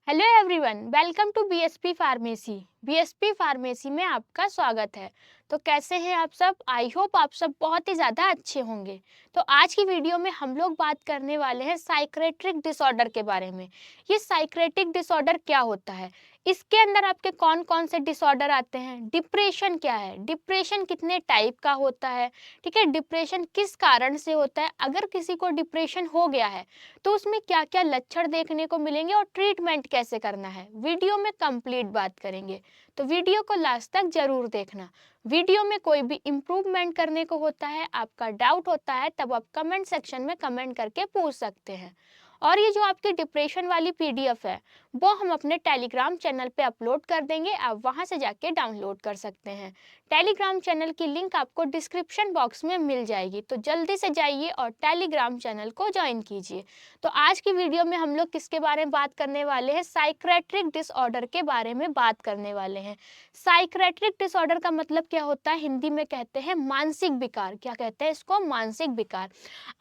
Hello everyone, welcome to BSP pharmacy. BSP pharmacy में आपका स्वागत है। तो कैसे हैं आप सब? आई होप आप सब बहुत ही ज़्यादा अच्छे होंगे। तो आज की वीडियो में हम लोग बात करने वाले हैं साइक्रेटिक डिसऑर्डर के बारे में। ये साइक्रेटिक डिसऑर्डर क्या होता है, इसके अंदर आपके कौन कौन से डिसऑर्डर आते हैं, डिप्रेशन क्या है, डिप्रेशन कितने टाइप का होता है, ठीक है, डिप्रेशन किस कारण से होता है, अगर किसी को डिप्रेशन हो गया है तो उसमें क्या क्या लक्षण देखने को मिलेंगे और ट्रीटमेंट कैसे करना है, वीडियो में कंप्लीट बात करेंगे। तो वीडियो को लास्ट तक जरूर देखना। वीडियो में कोई भी इम्प्रूवमेंट करने को होता है, आपका डाउट होता है, तब आप कमेंट सेक्शन में कमेंट करके पूछ सकते हैं। और ये जो आपकी डिप्रेशन वाली पीडीएफ है वो हम अपने टेलीग्राम चैनल पे अपलोड कर देंगे, आप वहां से जाके डाउनलोड कर सकते हैं। टेलीग्राम चैनल की लिंक आपको डिस्क्रिप्शन बॉक्स में मिल जाएगी, तो जल्दी से जाइए और टेलीग्राम चैनल को ज्वाइन कीजिए। तो आज की वीडियो में हम लोग किसके बारे में बात करने वाले हैं? साइक्रेटिक डिसऑर्डर के बारे में बात करने वाले हैं। साइक्रेटिक डिसऑर्डर का मतलब क्या होता है? हिंदी में कहते हैं मानसिक विकार। क्या कहते हैं इसको? मानसिक विकार।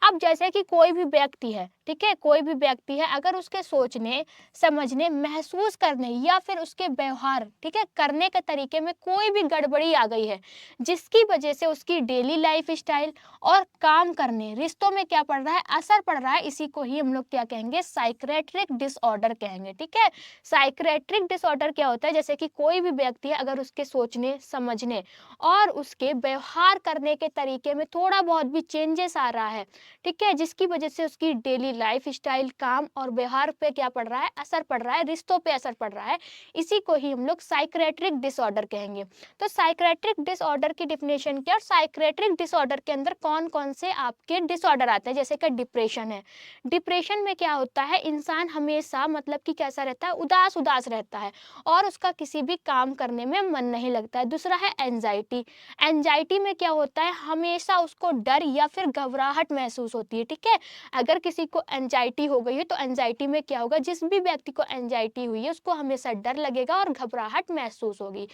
अब जैसे कि कोई भी व्यक्ति है, ठीक है, कोई भी व्यक्ति है, अगर उसके सोचने, समझने, महसूस करने या फिर उसके व्यवहार, ठीक है, करने के तरीके में कोई भी गड़बड़ी आ गई है, जिसकी वजह से उसकी डेली लाइफ स्टाइल और काम करने, रिश्तों में क्या पड़ रहा है, असर पड़ रहा है, इसी को ही हम लोग क्या कहेंगे? साइक्रेटिक डिसऑर्डर कहेंगे। ठीक है, साइक्रेटिक डिसऑर्डर क्या होता है? जैसे कि कोई भी व्यक्ति है, अगर उसके सोचने, समझने और उसके व्यवहार करने के तरीके में थोड़ा बहुत भी चेंजेस आ रहा है, ठीक है, जिसकी वजह से उसकी डेली लाइफ स्टाइल, काम और व्यवहार पे क्या पड़ रहा है, असर पड़ रहा है, रिश्तों पे असर पड़ रहा है, इसी को ही हम लोग साइक्रेटिक डिसऑर्डर कहेंगे। तो साइक्रेटिक डिसऑर्डर की डिफिनेशन क्या, और साइक्रेटिक डिसऑर्डर के अंदर कौन कौन से आपके डिसऑर्डर आते हैं? जैसे कि डिप्रेशन है। डिप्रेशन में क्या होता है, इंसान हमेशा मतलब कि कैसा रहता है, उदास उदास रहता है और उसका किसी भी काम करने में मन नहीं लगता है। दूसरा है एंजाइटी। एंजाइटी में क्या होता है, हमेशा उसको डर या फिर घबराहट महसूस होती है। ठीक है, अगर किसी को एंजाइटी हो गई है तो एंजाइटी में क्या होगा, जिस भी व्यक्ति को एंजाइटी हुई है उसको हमेशा डर लगेगा और घबराहट महसूस होगी।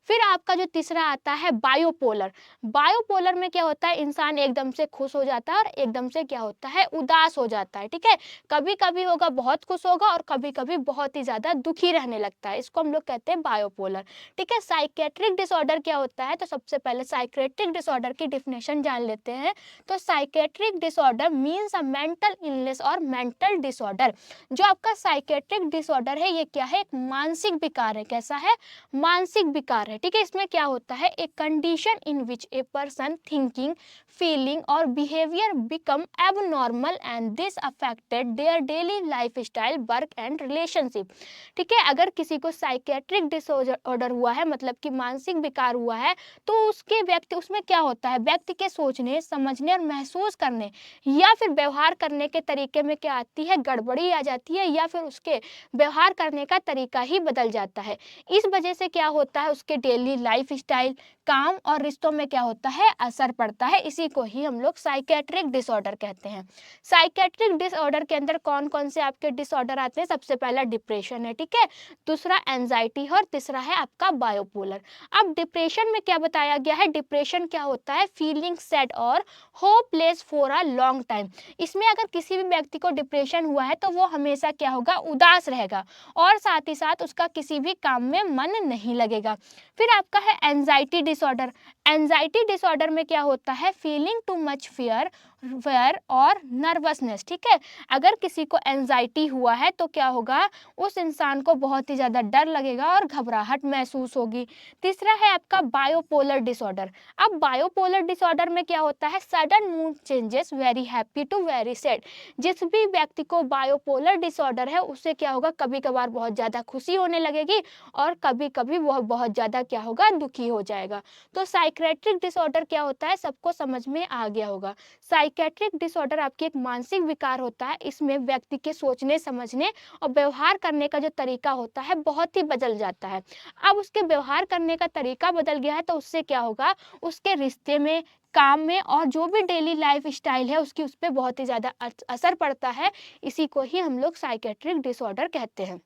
फिर आपका जो तीसरा आता है बायोपोलर। बायोपोलर में क्या होता है, इंसान एकदम से खुश हो जाता है और एकदम से क्या होता है, उदास हो जाता है। ठीक है, कभी कभी होगा बहुत खुश होगा और कभी कभी बहुत ही ज्यादा दुखी रहने लगता है, इसको हम लोग कहते हैं बायोपोलर। ठीक है, साइकेट्रिक डिसऑर्डर क्या होता है? तो सबसे पहले साइकेट्रिक डिसऑर्डर की डिफिनेशन जान लेते हैं। तो साइकेट्रिक डिसऑर्डर मीन्स अ मेंटल इलनेस और मेंटल डिसऑर्डर। जो आपका साइकेट्रिक डिसऑर्डर है ये क्या है? एक मानसिक विकार है। कैसा है? मानसिक विकार है। ठीक है, इसमें क्या होता है, एक condition in which a person thinking, feeling और behaviour become abnormal and this affected their daily life style, work and relationship. ठीक है, अगर किसी को साइकेट्रिक डिसऑर्डर हुआ है, मतलब कि मानसिक विकार हुआ है, तो उसके व्यक्ति, उसमें क्या होता है, व्यक्ति के सोचने, समझने और महसूस करने या फिर व्यवहार करने के तरीके में क्या आती है, गड़बड़ी आ जाती है, या फिर उसके व्यवहार करने का तरीका ही बदल जाता है। इस वजह से क्या होता है, उसके डेली लाइफ स्टाइल, काम और रिश्तों में क्या होता है, असर पड़ता है। इसी को ही हम लोग साइकेट्रिक डिसऑर्डर कहते हैं। साइकेट्रिक डिसऑर्डर के अंदर कौन कौन से आपके डिसऑर्डर आते हैं? सबसे पहला डिप्रेशन है, ठीक है, दूसरा एंजाइटी है और तीसरा है आपका बायोपोलर। अब डिप्रेशन में क्या बताया गया है, डिप्रेशन क्या होता है, फीलिंग सैड और hopeless for a long time. इसमें अगर किसी भी व्यक्ति को डिप्रेशन हुआ है तो वो हमेशा क्या होगा, उदास रहेगा और साथ ही साथ उसका किसी भी काम में मन नहीं लगेगा। फिर आपका है एंजाइटी डिसऑर्डर। एंजाइटी डिसऑर्डर में क्या होता है, feeling too much fear, fair और नर्वसनेस। ठीक है, अगर किसी को एंजाइटी हुआ है तो क्या होगा, उस इंसान को बहुत ही ज़्यादा डर लगेगा और घबराहट महसूस होगी। तीसरा है आपका बायोपोलर डिसऑर्डर। अब बायोपोलर डिसऑर्डर में क्या होता है, sudden mood changes, very happy to very sad. जिस भी व्यक्ति को बायोपोलर डिसऑर्डर है उससे क्या होगा, कभी कभार बहुत ज़्यादा खुशी होने लगेगी और कभी कभी वह बहुत ज़्यादा क्या होगा, दुखी हो जाएगा। तो साइक्रेटिक डिसऑर्डर क्या होता है, सबको समझ में आ गया होगा। साइकेट्रिक डिसऑर्डर आपकी एक मानसिक विकार होता है, इसमें व्यक्ति के सोचने, समझने और व्यवहार करने का जो तरीका होता है बहुत ही बदल जाता है। अब उसके व्यवहार करने का तरीका बदल गया है तो उससे क्या होगा, उसके रिश्ते में, काम में और जो भी डेली लाइफ स्टाइल है उसकी, उस पर बहुत ही ज़्यादा असर पड़ता है। इसी को ही हम लोग साइकेट्रिक डिसऑर्डर कहते हैं।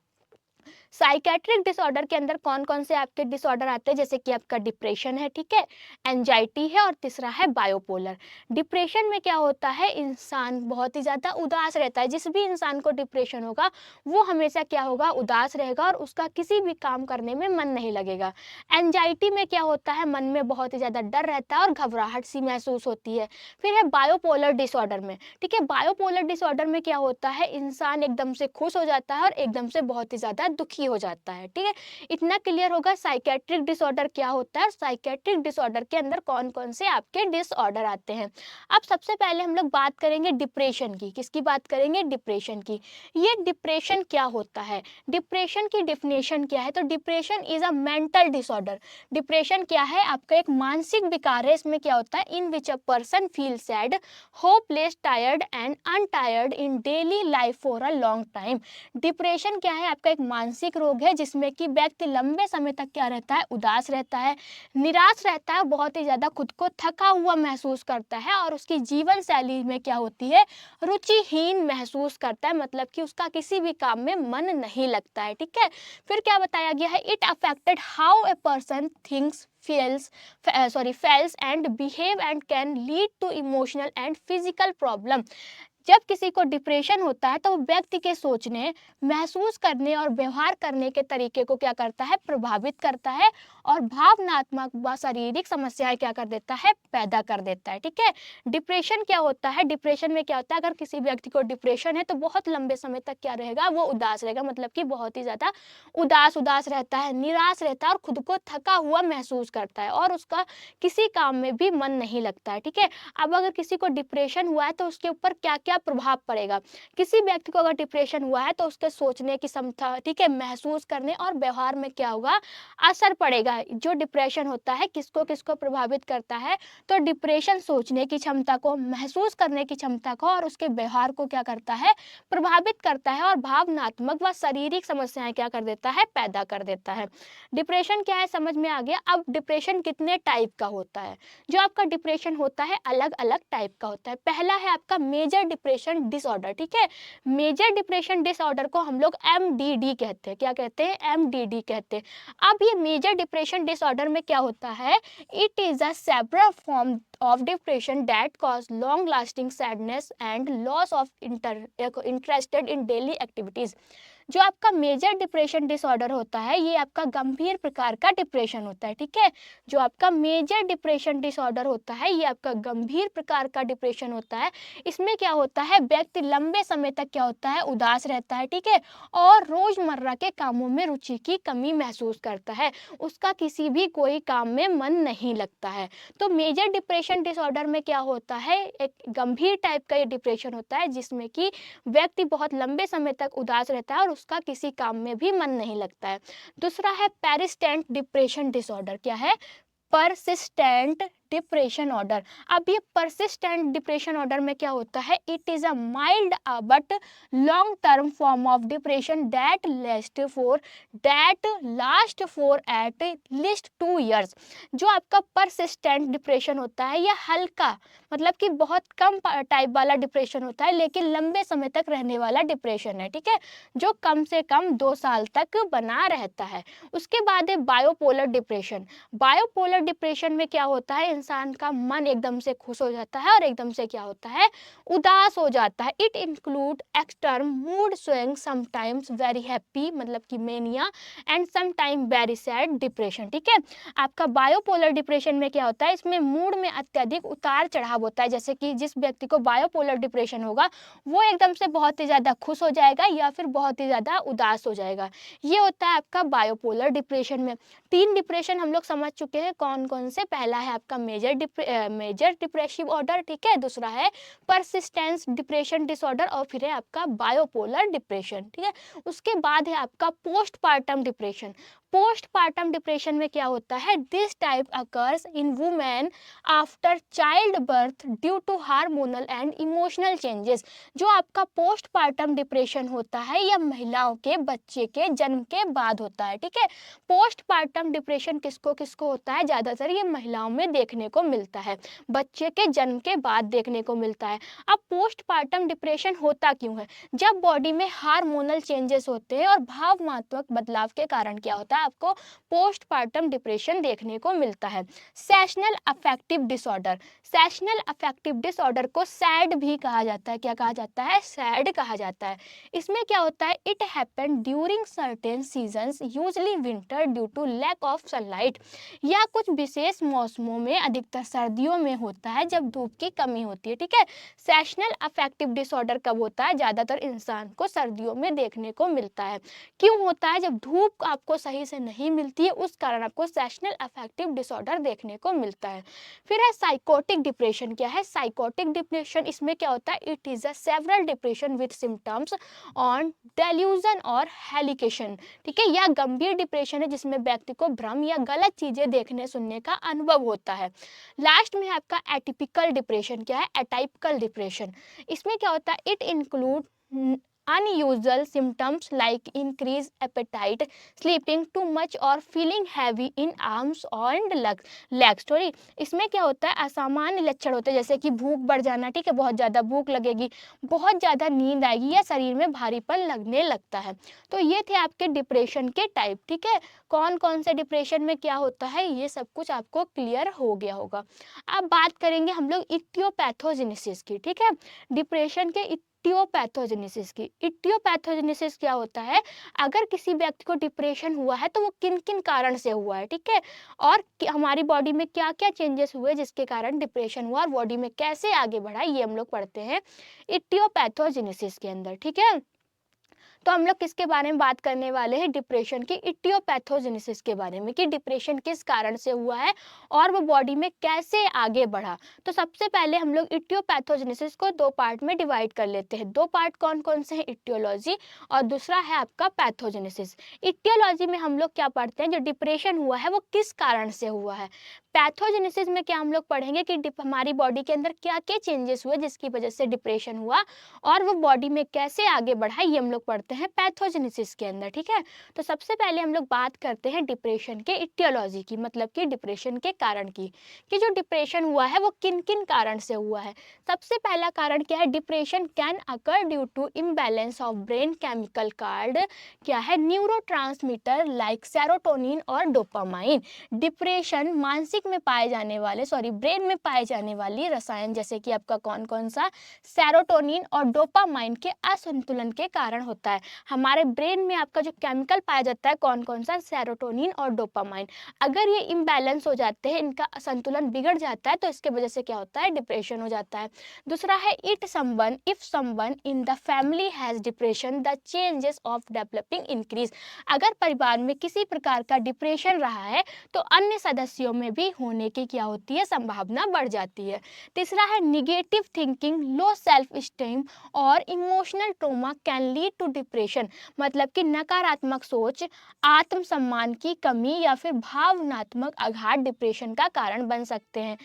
साइकेट्रिक डिसऑर्डर के अंदर कौन कौन से आपके डिसऑर्डर आते हैं, जैसे कि आपका डिप्रेशन है, ठीक है, एंजाइटी है और तीसरा है बायोपोलर। डिप्रेशन में क्या होता है, इंसान बहुत ही ज़्यादा उदास रहता है। जिस भी इंसान को डिप्रेशन होगा वो हमेशा क्या होगा, उदास रहेगा और उसका किसी भी काम करने में मन नहीं लगेगा। एंजाइटी में क्या होता है, मन में बहुत ही ज़्यादा डर रहता है और घबराहट सी महसूस होती है। फिर है बायोपोलर डिसऑर्डर में, ठीक है, बायोपोलर डिसऑर्डर में क्या होता है, इंसान एकदम से खुश हो जाता है और एकदम से बहुत ही ज़्यादा दुखी हो जाता है, ठीक है। इतना क्लियर होगा साइकेट्रिक डिसऑर्डर क्या होता है और साइकेट्रिक डिसऑर्डर के अंदर कौन कौन से आपके डिसऑर्डर आते हैं। अब सबसे पहले हम लोग बात करेंगे डिप्रेशन की। किसकी बात करेंगे, डिप्रेशन की। ये डिप्रेशन क्या होता है, डिप्रेशन की डिफिनेशन क्या है, तो depression is a mental disorder. Depression क्या है, आपका एक मानसिक विकार है। इसमें क्या होता है, in which a person feel sad, hopeless, tired and untired in daily life for a long time. Depression क्या है, आपका एक मानसिक रोग है जिसमें कि व्यक्ति लंबे समय तक क्या रहता है, उदास रहता है, निराश रहता है, बहुत ही ज़्यादा खुद को थका हुआ महसूस करता है और उसकी जीवन शैली में क्या होती है, रुचिहीन महसूस करता है, मतलब कि उसका किसी भी काम में मन नहीं लगता है, ठीक है। फिर क्या बताया गया है, it affected how a person thinks, feels and behave and can lead to emotional and physical problem. जब किसी को डिप्रेशन होता है तो वो व्यक्ति के सोचने, महसूस करने और व्यवहार करने के तरीके को क्या करता है, प्रभावित करता है और भावनात्मक व शारीरिक समस्याएं क्या कर देता है, पैदा कर देता है, ठीक है। डिप्रेशन क्या होता है, डिप्रेशन में क्या होता है, अगर किसी व्यक्ति को डिप्रेशन है तो बहुत लंबे समय तक क्या रहेगा, वो उदास रहेगा, मतलब कि बहुत ही ज़्यादा उदास उदास रहता है, निराश रहता है और खुद को थका हुआ महसूस करता है और उसका किसी काम में भी मन नहीं लगता है, ठीक है। अब अगर किसी को डिप्रेशन हुआ है तो उसके ऊपर क्या क्या प्रभाव पड़ेगा। किसी व्यक्ति को अगर डिप्रेशन हुआ है तो उसके सोचने की क्षमता, ठीक है, महसूस करने और व्यवहार में क्या होगा, असर पड़ेगा। जो डिप्रेशन होता है किसको किसको प्रभावित करता है, तो डिप्रेशन सोचने की क्षमता को, महसूस करने की क्षमता को और उसके व्यवहार को क्या करता है, प्रभावित करता है और भावनात्मक व शारीरिक समस्याएं क्या कर देता है, पैदा कर देता है। डिप्रेशन क्या है समझ में आ गया। अब डिप्रेशन कितने टाइप का होता है, जो आपका डिप्रेशन होता है अलग अलग टाइप का होता है। पहला है आपका मेजर डिप्रेशन डिसऑर्डर, ठीक है। मेजर डिप्रेशन डिसऑर्डर को हम लोग एमडीडी कहते हैं। क्या कहते हैं, एमडीडी कहते हैं। अब ये मेजर डिप्रेशन डिसऑर्डर में क्या होता है, it is a several form of depression that cause long lasting sadness and loss of interested in daily activities। जो आपका मेजर डिप्रेशन डिसऑर्डर होता है ये आपका गंभीर प्रकार का डिप्रेशन होता है, ठीक है। जो आपका मेजर डिप्रेशन डिसऑर्डर होता है ये आपका गंभीर प्रकार का डिप्रेशन होता है। इसमें क्या होता है, व्यक्ति लंबे समय तक क्या होता है, उदास रहता है, ठीक है, और रोजमर्रा के कामों में रुचि की कमी महसूस करता है, उसका किसी भी कोई काम में मन नहीं लगता है। तो मेजर डिप्रेशन डिसऑर्डर में क्या होता है, एक गंभीर टाइप का ये डिप्रेशन होता है जिसमें कि व्यक्ति बहुत लंबे समय तक उदास रहता है और उसका किसी काम में भी मन नहीं लगता है। दूसरा है पेरिस्टेंट डिप्रेशन डिसऑर्डर। क्या है, परसिस्टेंट डिप्रेशन ऑर्डर। अब ये परसिस्टेंट डिप्रेशन ऑर्डर में क्या होता है, it is a mild but long term form of depression that last for at least 2 years। जो आपका परसिस्टेंट डिप्रेशन होता है यह हल्का, मतलब कि बहुत कम टाइप वाला डिप्रेशन होता है लेकिन लंबे समय तक रहने वाला डिप्रेशन है, ठीक है, जो कम से कम 2 साल तक बना रहता है। उसके बाद है बायोपोलर डिप्रेशन। बायोपोलर डिप्रेशन में क्या होता है, इंसान का मन एकदम से खुश हो जाता है और एकदम से क्या होता है, उदास हो जाता है। It include extreme mood swing, sometimes very happy, मतलब कि mania, and sometime very sad depression, ठीक है। आपका बायोपोलर डिप्रेशन में क्या होता है, इसमें मूड में अत्यधिक उतार चढ़ाव होता है। जैसे कि जिस व्यक्ति को बायोपोलर डिप्रेशन होगा वो एकदम से बहुत ही ज़्यादा खुश हो जाएगा या फिर बहुत ही ज़्यादा उदास हो जाएगा। ये होता है आपका बायोपोलर डिप्रेशन में। 3 डिप्रेशन हम लोग समझ चुके हैं कौन कौन से। पहला है आपका मेजर डिप्रेसिव ऑर्डर, ठीक है, दूसरा है परसिस्टेंस डिप्रेशन डिसऑर्डर और फिर है आपका बायोपोलर डिप्रेशन, ठीक है। उसके बाद है आपका पोस्टपार्टम डिप्रेशन। पोस्टपार्टम डिप्रेशन में क्या होता है, this type occurs in women after child birth due to hormonal and emotional changes. जो आपका पोस्टपार्टम डिप्रेशन होता है यह महिलाओं के बच्चे के जन्म के बाद होता है। ठीक है, पोस्टपार्टम डिप्रेशन किसको किसको होता है, ज़्यादातर ये महिलाओं में देखने को मिलता है, बच्चे के जन्म के बाद देखने को मिलता है। अब पोस्टपार्टम डिप्रेशन होता क्यों है, जब बॉडी में हार्मोनल चेंजेस होते हैं और भावनात्मक बदलाव के कारण क्या होता है, आपको पोस्टपार्टम डिप्रेशन देखने को मिलता है। Sessional affective disorder, sessional affective disorder को सैड भी कहा जाता है। क्या कहा जाता है, सैड कहा जाता है। इसमें क्या होता है, it happen during certain seasons usually winter due to lack of sunlight, या कुछ विशेष मौसमों में, अधिकतर सर्दियों में होता है जब धूप की कमी होती है। ठीक है, सेशनल अफेक्टिव डिसऑर्डर कब होता है, ज़्यादातर इंसान को सर्दियों में देखने को मिलता है। क्यों होता है, जब धूप आपको सही से नहीं मिलती है उस कारण आपको सेशनल अफेक्टिव डिसऑर्डर देखने को मिलता है। फिर है साइकोटिक डिप्रेशन। क्या है साइकोटिक डिप्रेशन, इसमें क्या होता है, it is a several depression with symptoms on delusion और हेलिकेशन। ठीक है, यह गंभीर डिप्रेशन है जिसमें व्यक्ति को भ्रम या गलत चीजें देखने सुनने का अनुभव होता है। लास्ट में आपका एटिपिकल डिप्रेशन। क्या है, एटाइपिकल डिप्रेशन, इसमें क्या होता है, it include unusual symptoms like increased appetite, sleeping too much और feeling heavy in arms and legs। Sorry, इसमें क्या होता है, असामान्य लक्षण होते हैं जैसे कि भूख बढ़ जाना। ठीक है, बहुत ज़्यादा भूख लगेगी, बहुत ज़्यादा नींद आएगी या शरीर में भारीपन लगने लगता है। तो ये थे आपके डिप्रेशन के टाइप। ठीक है, कौन कौन से डिप्रेशन में क्या होता है ये सब कुछ आपको क्लियर हो गया होगा। अब बात करेंगे हम लोग इटियोपैथोजेनेसिस की। ठीक है, डिप्रेशन के इटियोपैथोजेनेसिस की। इटियोपैथोजेनेसिस क्या होता है, अगर किसी व्यक्ति को डिप्रेशन हुआ है तो वो किन किन कारण से हुआ है। ठीक है, और हमारी बॉडी में क्या क्या चेंजेस हुए जिसके कारण डिप्रेशन हुआ और बॉडी में कैसे आगे बढ़ा, ये हम लोग पढ़ते हैं इटियोपैथोजेनेसिस के अंदर। ठीक है, तो हम लोग किसके बारे में बात करने वाले हैं, डिप्रेशन की इटियोपैथोजेनेसिस के बारे में, कि डिप्रेशन किस कारण से हुआ है और वो बॉडी में कैसे आगे बढ़ा। तो सबसे पहले हम लोग इटियोपैथोजेनेसिस को दो पार्ट में डिवाइड कर लेते हैं। दो पार्ट कौन कौन से हैं, इटियोलॉजी और दूसरा है आपका पैथोजेनेसिस। इटियोलॉजी में हम लोग क्या पढ़ते हैं, जो डिप्रेशन हुआ है वो किस कारण से हुआ है। पैथोजेनेसिस में क्या हम लोग पढ़ेंगे कि हमारी बॉडी के अंदर क्या क्या चेंजेस हुए जिसकी वजह से डिप्रेशन हुआ और वो बॉडी में कैसे आगे बढ़ा, ये हम लोग पढ़ते हैं पैथोजेनेसिस के अंदर। ठीक है, तो सबसे पहले हम लोग बात करते हैं डिप्रेशन के इटियोलॉजी की, मतलब कि डिप्रेशन के कारण की, कि जो डिप्रेशन हुआ है वो किन किन कारण से हुआ है। सबसे पहला कारण क्या है, depression can occur due to imbalance of brain chemical card. क्या है, न्यूरोट्रांसमीटर लाइक सेरोटोनिन और डोपामाइन। डिप्रेशन मानसिक में पाए जाने वाले, ब्रेन में पाए जाने वाली रसायन जैसे कि आपका कौन कौन सा, सेरोटोनिन और डोपामाइन के असंतुलन के कारण होता है। हमारे ब्रेन में आपका जो केमिकल पाया जाता है कौन कौन सा, सेरोटोनिन और डोपामाइन, अगर ये इम्बैलेंस हो जाते हैं, इनका संतुलन बिगड़ जाता है तो इसके वजह से क्या होता है, डिप्रेशन हो जाता है। दूसरा है it someone, if someone in the family has depression the changes of developing increase. अगर परिवार में किसी प्रकार का डिप्रेशन रहा है तो अन्य सदस्यों में भी होने की क्या होती है, संभावना बढ़ जाती है। तीसरा है negative thinking, low self esteem और emotional trauma can lead to depression. मतलब कि नकारात्मक सोच, आत्मसम्मान की कमी या फिर भावनात्मक आघात डिप्रेशन का कारण बन सकते हैं।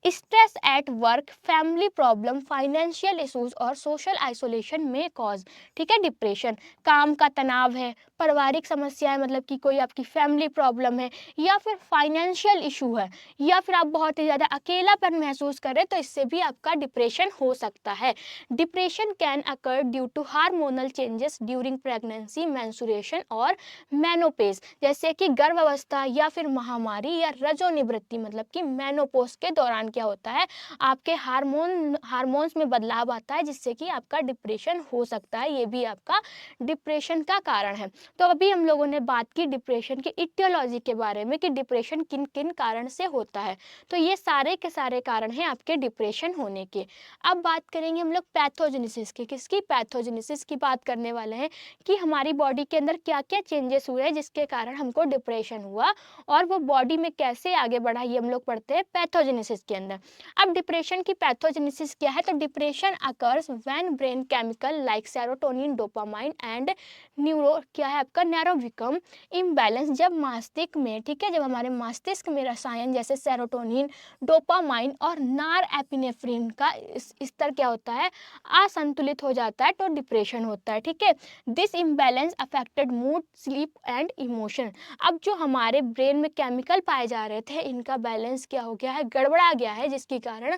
Stress at work, family problem, financial issues और सोशल आइसोलेशन में कॉज। ठीक है, डिप्रेशन काम का तनाव है, पारिवारिक समस्याएं, मतलब कि कोई आपकी फैमिली प्रॉब्लम है या फिर फाइनेंशियल इशू है या फिर आप बहुत ही ज़्यादा अकेलापन महसूस कर रहे हैं तो इससे भी आपका डिप्रेशन हो सकता है। Depression can occur due to hormonal changes during pregnancy, menstruation और मेनोपेज, जैसे कि गर्भावस्था या फिर महामारी या रजोनिवृत्ति, मतलब कि मेनोपोज के दौरान क्या होता है, आपके हार्मोन्स में बदलाव आता है जिससे कि आपका डिप्रेशन हो सकता है। ये भी आपका डिप्रेशन का कारण है। तो अभी हम लोगों ने बात की डिप्रेशन की इटियोलॉजी के बारे में कि डिप्रेशन किन किन कारण से होता है। तो ये सारे के सारे कारण हैं आपके डिप्रेशन होने के। अब बात करेंगे हम लोग पैथोजेनेसिस की। किसकी, पैथोजेनेसिस की बात करने वाले हैं कि हमारी बॉडी के अंदर क्या क्या चेंजेस हुए हैं जिसके कारण हमको डिप्रेशन हुआ और वो बॉडी में कैसे आगे बढ़ा, ये हम लोग पढ़ते हैं पैथोजेनेसिस के अंदर। अंदर। अब डिप्रेशन की पैथोजेनेसिस क्या है, तो depression occurs when brain chemical like serotonin, dopamine and neuro क्या है आपका नैरोविकम इम्बैलेंस, जब मस्तिष्क में, ठीक है, जब हमारे मस्तिष्क में रसायन जैसे सेरोटोनिन, डोपामाइन और नार एपिनेफ्रिन का स्तर क्या होता है, असंतुलित हो जाता है, तो डिप्रेशन होता है। ठीक है, this imbalance affected mood, sleep and emotion. अब जो हमारे ब्रेन में केमिकल पाए जा रहे थे, इनका बैलेंस क्या हो गया है, गड़बड़ा गया है, जिसके कारण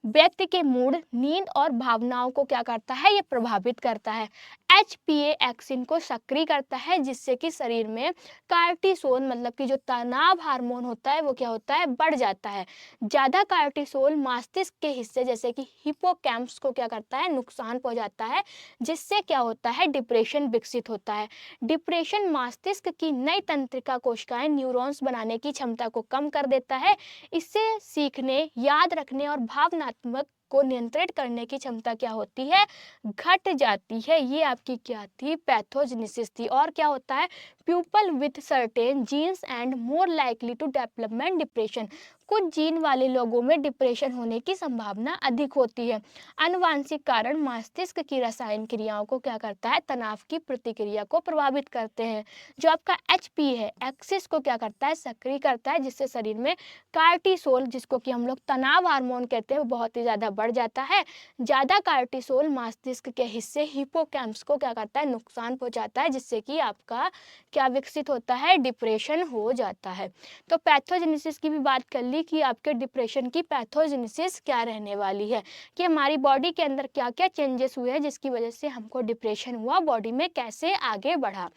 व्यक्ति के मूड, नींद और भावनाओं को क्या करता है, ये प्रभावित करता है। HPA एक्सिन को सक्रिय करता है, जिससे कि शरीर में कार्टिसोल मतलब कि जो तनाव हार्मोन होता है वो क्या होता है, बढ़ जाता है। ज़्यादा कार्टिसोल मस्तिष्क के हिस्से जैसे कि हिपोकैम्पस को क्या करता है, नुकसान पहुंचाता है, जिससे क्या होता है, डिप्रेशन विकसित होता है। डिप्रेशन मस्तिष्क की नई तंत्रिका कोशिकाएं न्यूरॉन्स बनाने की क्षमता को कम कर देता है। इससे सीखने, याद रखने और भावनात्मक को नियंत्रित करने की क्षमता क्या होती है, घट जाती है। ये आपकी क्या थी, पैथोजेनेसिस थी। और क्या होता है, people with certain genes and more likely to development depression, कुछ जीन वाले लोगों में डिप्रेशन होने की संभावना अधिक होती है। आनुवांशिक कारण मस्तिष्क की रसायन क्रियाओं को क्या करता है, तनाव की प्रतिक्रिया को प्रभावित करते हैं। जो आपका HP है एक्सिस को क्या करता है, सक्रिय करता है, जिससे शरीर में कार्टिसोल, जिसको कि हम लोग तनाव हार्मोन कहते हैं, वो बहुत ही ज़्यादा बढ़ जाता है। ज़्यादा कार्टिसोल मस्तिष्क के हिस्से हिपोकैम्पस को क्या करता है, नुकसान पहुंचाता है, जिससे कि आपका क्या विकसित होता है, डिप्रेशन हो जाता है। तो पैथोजेनेसिस की भी बात कर ली कि आपके डिप्रेशन की पैथोजेनेसिस क्या रहने वाली है, कि हमारी बॉडी के अंदर क्या क्या चेंजेस हुए हैं जिसकी वजह से हमको डिप्रेशन हुआ, बॉडी में कैसे आगे बढ़ा।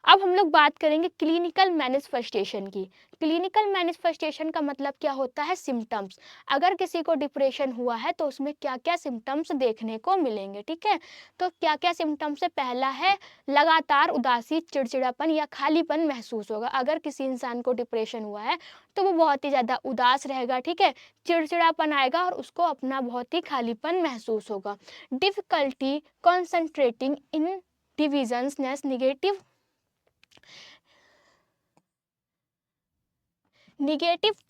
अब हम लोग बात करेंगे क्लिनिकल मैनिफेस्टेशन की। क्लिनिकल मैनिफेस्टेशन का मतलब क्या होता है, सिम्टम्स। अगर किसी को डिप्रेशन हुआ है तो उसमें क्या क्या सिम्टम्स देखने को मिलेंगे। ठीक है, तो क्या क्या सिम्टम्स है, पहला है लगातार उदासी, चिड़चिड़ापन या खालीपन महसूस होगा। अगर किसी इंसान को डिप्रेशन हुआ है तो वो बहुत ही ज़्यादा उदास रहेगा, ठीक है, चिड़चिड़ापन आएगा और उसको अपना बहुत ही खालीपन महसूस होगा। डिफिकल्टी कॉन्सेंट्रेटिंग इन डिविजन्सनेस, निगेटिव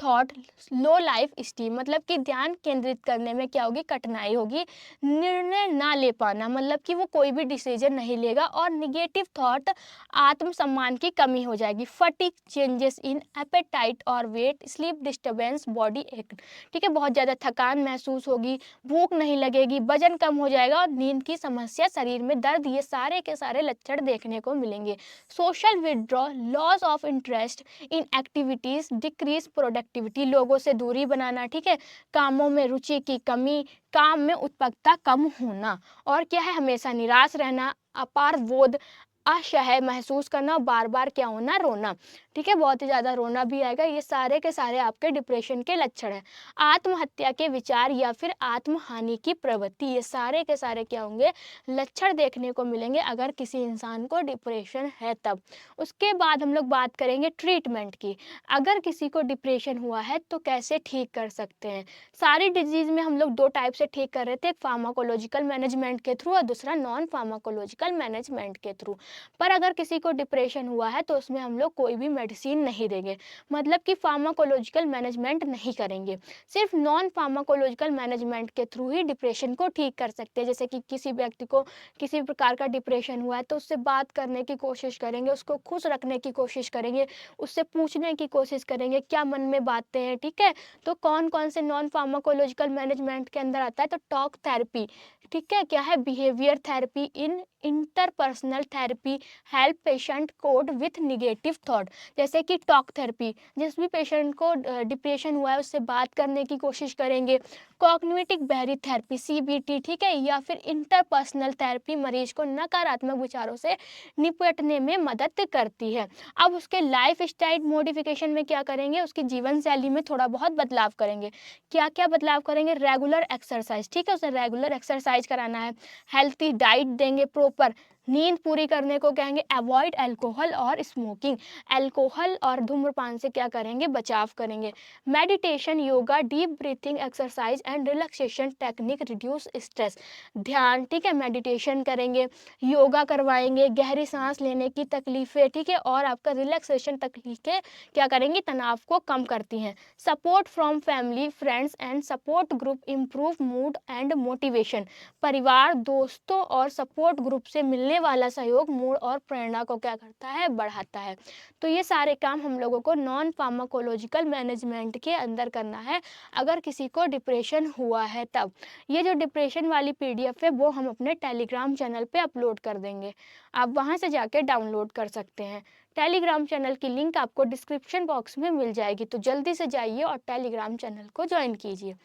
थॉट, लो लाइफ स्टीम मतलब कि ध्यान केंद्रित करने में क्या होगी, कठिनाई होगी। निर्णय ना ले पाना मतलब कि वो कोई भी डिसीजन नहीं लेगा। और निगेटिव थॉट, आत्मसम्मान की कमी हो जाएगी। फटीग, चेंजेस इन एपेटाइट और weight, sleep disturbance, body act, ठीक है, बहुत ज़्यादा थकान महसूस होगी, भूख नहीं लगेगी, वजन कम हो जाएगा और नींद की समस्या, शरीर में दर्द, ये सारे के सारे लक्षण देखने को मिलेंगे। Social withdraw, loss of interest in activities, decrease productivity, लोगों से दूरी बनाना, ठीक है, कामों में रुचि की कमी, काम में उत्पादकता कम होना। और क्या है, हमेशा निराश रहना, अपार बोध, असहाय महसूस करना, बार बार क्या होना, रोना, ठीक है, बहुत ही ज़्यादा रोना भी आएगा। ये सारे के सारे आपके डिप्रेशन के लक्षण हैं। आत्महत्या के विचार या फिर आत्महानि की प्रवृत्ति, ये सारे के सारे क्या होंगे, लक्षण देखने को मिलेंगे अगर किसी इंसान को डिप्रेशन है तब। उसके बाद हम लोग बात करेंगे ट्रीटमेंट की। अगर किसी को डिप्रेशन हुआ है तो कैसे ठीक कर सकते हैं। सारी डिजीज़ में हम लोग दो टाइप से ठीक कर रहे थे, एक फार्माकोलॉजिकल मैनेजमेंट के थ्रू और दूसरा नॉन फार्माकोलॉजिकल मैनेजमेंट के थ्रू। पर अगर किसी को डिप्रेशन हुआ है तो उसमें हम लोग कोई भी मेडिसिन नहीं देंगे, मतलब कि फार्माकोलॉजिकल मैनेजमेंट नहीं करेंगे। सिर्फ नॉन फार्माकोलॉजिकल मैनेजमेंट के थ्रू ही डिप्रेशन को ठीक कर सकते हैं। जैसे कि किसी व्यक्ति को किसी प्रकार का डिप्रेशन हुआ है तो उससे बात करने की कोशिश करेंगे, उसको खुश रखने की कोशिश करेंगे, उससे पूछने की कोशिश करेंगे क्या मन में बातें हैं, ठीक है। तो कौन कौन से नॉन फार्माकोलॉजिकल मैनेजमेंट के अंदर आता है, तो टॉक थेरेपी, ठीक है, क्या है, behaviour therapy, in interpersonal therapy, help patient code with negative thought. जैसे कि टॉक थेरेपी, जिस भी पेशेंट को डिप्रेशन हुआ है उससे बात करने की कोशिश करेंगे। कॉग्निटिव बेहरी थेरेपी, CBT, ठीक है, या फिर इंटरपर्सनल थेरेपी मरीज को नकारात्मक विचारों से निपटने में मदद करती है। अब उसके लाइफ स्टाइल मॉडिफिकेशन में क्या करेंगे, उसकी जीवन शैली में थोड़ा बहुत बदलाव करेंगे। क्या क्या बदलाव करेंगे, रेगुलर एक्सरसाइज, ठीक है, उसे रेगुलर एक्सरसाइज कराना है, हेल्थी डाइट देंगे प्रॉपर, नींद पूरी करने को कहेंगे अवॉइड अल्कोहल और स्मोकिंग, अल्कोहल और धूम्रपान से क्या करेंगे, बचाव करेंगे। Meditation, yoga, deep breathing exercise and relaxation technique reduce stress, ध्यान, ठीक है, मेडिटेशन करेंगे, योगा करवाएंगे, गहरी सांस लेने की तकलीफें, ठीक है, और आपका रिलैक्सेशन तकनीकें क्या करेंगी, तनाव को कम करती हैं। Support from family friends and support group improve mood and motivation, परिवार, दोस्तों और सपोर्ट ग्रुप से मिलने वाला सहयोग मूड और प्रेरणा को क्या करता है, बढ़ाता है। तो ये सारे काम हम लोगों को नॉन फार्माकोलॉजिकल मैनेजमेंट के अंदर करना है अगर किसी को डिप्रेशन हुआ है तब। ये जो डिप्रेशन वाली पीडीएफ है वो हम अपने टेलीग्राम चैनल पे अपलोड कर देंगे, आप वहाँ से जाके डाउनलोड कर सकते हैं। टेलीग्राम चैनल की लिंक आपको डिस्क्रिप्शन बॉक्स में मिल जाएगी, तो जल्दी से जाइए और टेलीग्राम चैनल को ज्वाइन कीजिए।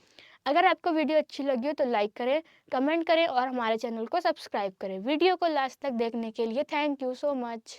अगर आपको वीडियो अच्छी लगी हो तो लाइक करें, कमेंट करें और हमारे चैनल को सब्सक्राइब करें। वीडियो को लास्ट तक देखने के लिए थैंक यू सो मच।